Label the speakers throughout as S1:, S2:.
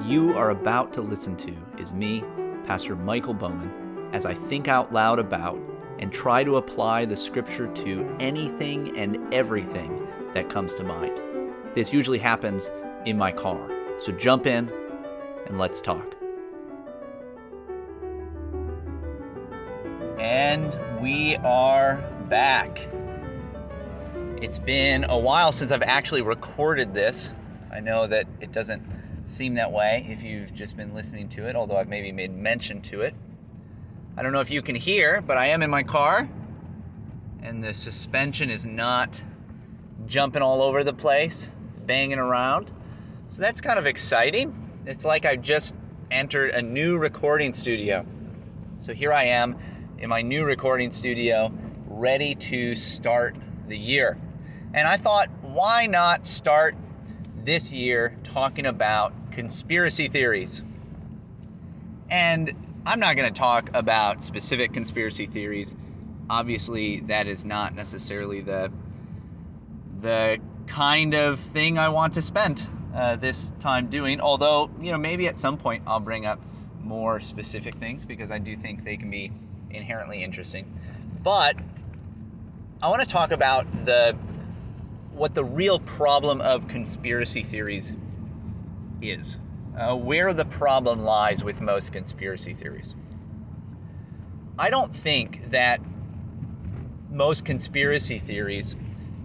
S1: you are about to listen to is me, Pastor Michael Bowman, as I think out loud about and try to apply the scripture to anything and everything that comes to mind. This usually happens in my car, so jump in and let's talk. And we are back. It's been a while since I've actually recorded this. I know that it doesn't seem that way if you've just been listening to it, although I've maybe made mention to it. I don't know if you can hear, but I am in my car, and the suspension is not jumping all over the place, banging around. So that's kind of exciting. It's like I just entered a new recording studio. So here I am in my new recording studio, ready to start the year. And I thought, why not start this year talking about conspiracy theories? And I'm not going to talk about specific conspiracy theories. Obviously, that is not necessarily the kind of thing I want to spend this time doing. Although, maybe at some point I'll bring up more specific things because I do think they can be inherently interesting. But I want to talk about what the real problem of conspiracy theories is. Where the problem lies with most conspiracy theories. I don't think that most conspiracy theories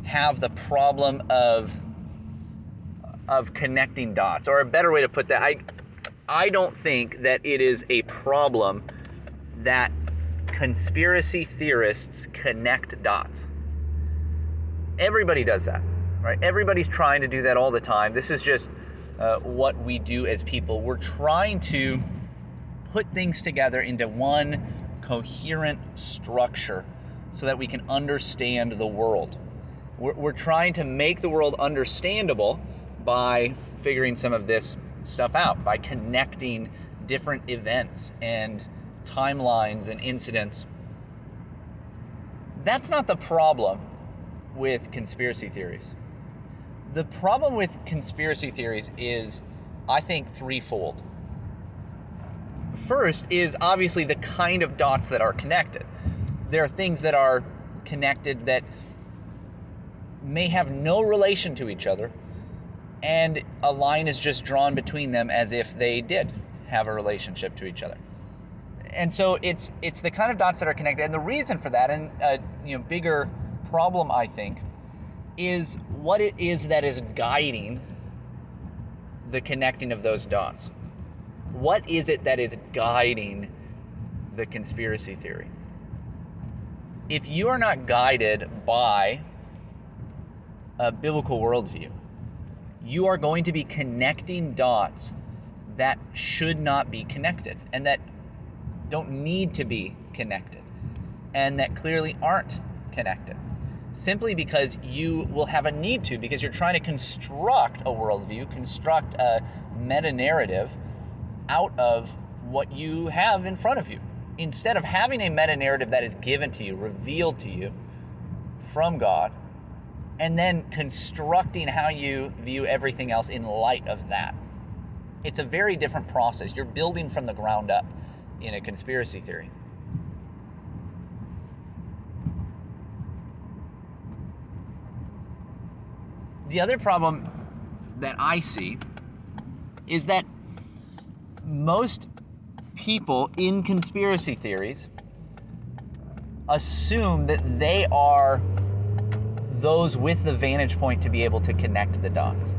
S1: have the problem of connecting dots, or a better way to put that, I don't think that it is a problem that conspiracy theorists connect dots. Everybody does that, right? Everybody's trying to do that all the time. This is just what we do as people. We're trying to put things together into one coherent structure so that we can understand the world. We're trying to make the world understandable by figuring some of this stuff out, by connecting different events and timelines and incidents. That's not the problem with conspiracy theories. The problem with conspiracy theories is, I think, threefold. First is obviously the kind of dots that are connected. There are things that are connected that may have no relation to each other, and a line is just drawn between them as if they did have a relationship to each other. And so it's the kind of dots that are connected. And the reason for that, and a bigger problem, I think, is what it is that is guiding the connecting of those dots. What is it that is guiding the conspiracy theory? If you are not guided by a biblical worldview, you are going to be connecting dots that should not be connected and that don't need to be connected and that clearly aren't connected. Simply because you will have a need to, because you're trying to construct a worldview, construct a meta-narrative out of what you have in front of you. Instead of having a meta-narrative that is given to you, revealed to you from God, and then constructing how you view everything else in light of that. It's a very different process. You're building from the ground up in a conspiracy theory. The other problem that I see is that most people in conspiracy theories assume that they are those with the vantage point to be able to connect the dots.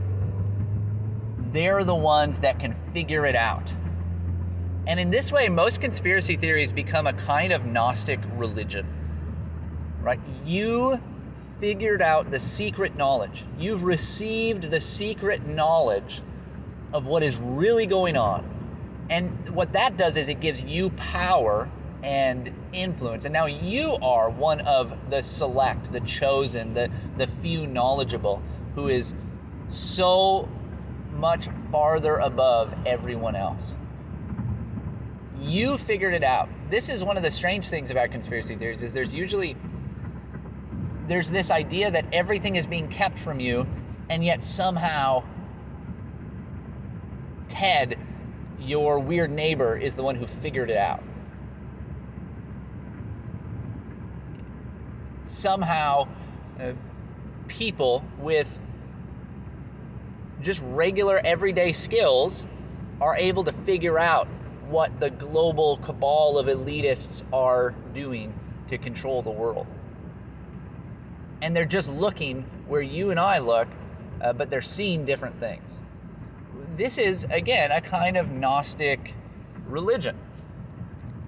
S1: They're the ones that can figure it out. And in this way, most conspiracy theories become a kind of Gnostic religion, right? You figured out the secret knowledge. You've received the secret knowledge of what is really going on. And what that does is it gives you power and influence. And now you are one of the select, the chosen, the few knowledgeable, who is so much farther above everyone else. You figured it out. This is one of the strange things about conspiracy theories, is there's this idea that everything is being kept from you, and yet somehow Ted your weird neighbor is the one who figured it out. Somehow, people with just regular everyday skills are able to figure out what the global cabal of elitists are doing to control the world. And they're just looking where you and I look, but they're seeing different things. This is, again, a kind of Gnostic religion.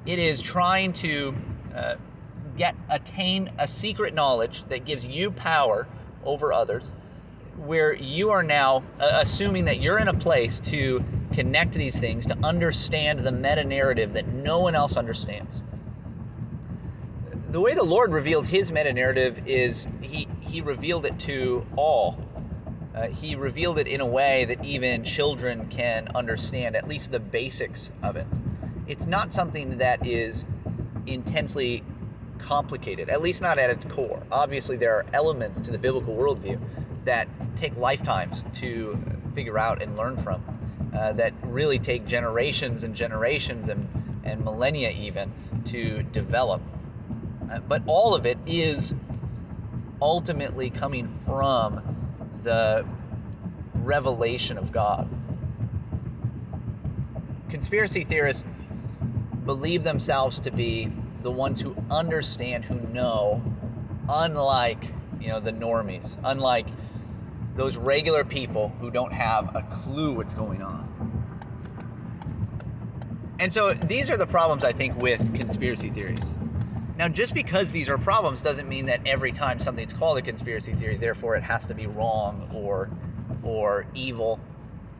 S1: It is trying to attain a secret knowledge that gives you power over others, where you are now assuming that you're in a place to connect these things, to understand the meta-narrative that no one else understands. The way the Lord revealed his meta-narrative is he revealed it to all. He revealed it in a way that even children can understand, at least the basics of it. It's not something that is intensely complicated, at least not at its core. Obviously, there are elements to the biblical worldview that take lifetimes to figure out and learn from, that really take generations and generations and millennia even to develop. But all of it is ultimately coming from the revelation of God. Conspiracy theorists believe themselves to be the ones who understand, who know, unlike, the normies, unlike those regular people who don't have a clue what's going on. And so these are the problems, I think, with conspiracy theories. Now, just because these are problems doesn't mean that every time something's called a conspiracy theory, therefore it has to be wrong or evil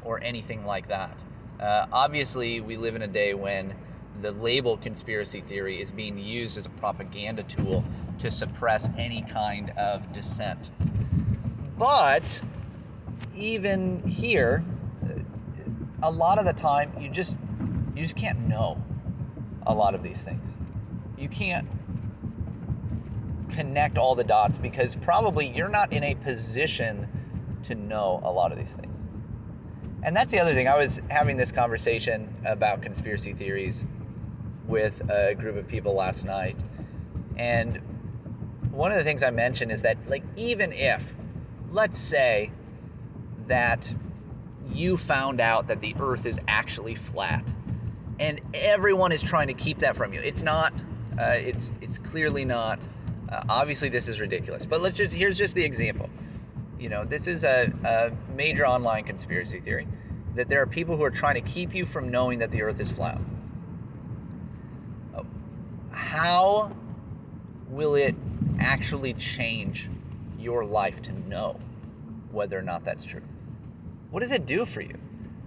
S1: or anything like that. Obviously, we live in a day when the label conspiracy theory is being used as a propaganda tool to suppress any kind of dissent. But even here, a lot of the time, you just can't know a lot of these things. You can't connect all the dots because probably you're not in a position to know a lot of these things. And that's the other thing. I was having this conversation about conspiracy theories with a group of people last night. And one of the things I mentioned is that, even if, let's say that you found out that the earth is actually flat and everyone is trying to keep that from you. It's not, it's clearly not. Obviously this is ridiculous, but here's just the example. This is a major online conspiracy theory that there are people who are trying to keep you from knowing that the earth is flat. How will it actually change your life to know whether or not that's true? What does it do for you?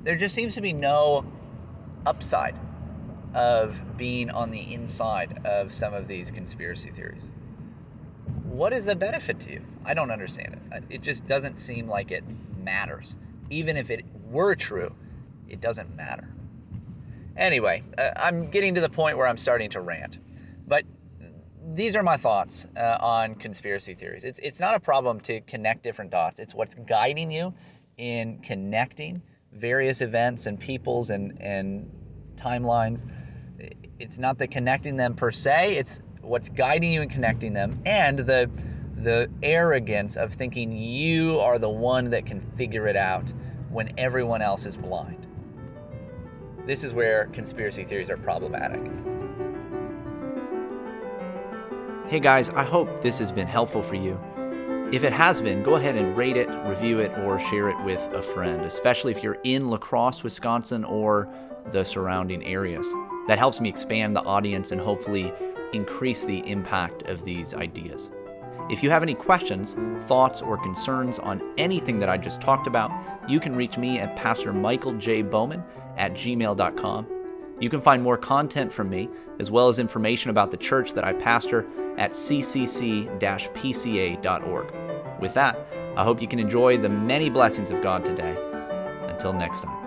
S1: There just seems to be no upside of being on the inside of some of these conspiracy theories. What is the benefit to you? I don't understand it. It just doesn't seem like it matters. Even if it were true, it doesn't matter. Anyway, I'm getting to the point where I'm starting to rant. But these are my thoughts on conspiracy theories. It's not a problem to connect different dots. It's what's guiding you in connecting various events and peoples and timelines. It's not the connecting them per se. It's what's guiding you in connecting them, and the arrogance of thinking you are the one that can figure it out when everyone else is blind. This is where conspiracy theories are problematic.
S2: Hey guys, I hope this has been helpful for you. If it has been, go ahead and rate it, review it, or share it with a friend, especially if you're in La Crosse, Wisconsin, or the surrounding areas. That helps me expand the audience and hopefully increase the impact of these ideas. If you have any questions, thoughts, or concerns on anything that I just talked about, you can reach me at pastormichaeljbowman@gmail.com. You can find more content from me, as well as information about the church that I pastor at ccc-pca.org. With that, I hope you can enjoy the many blessings of God today. Until next time.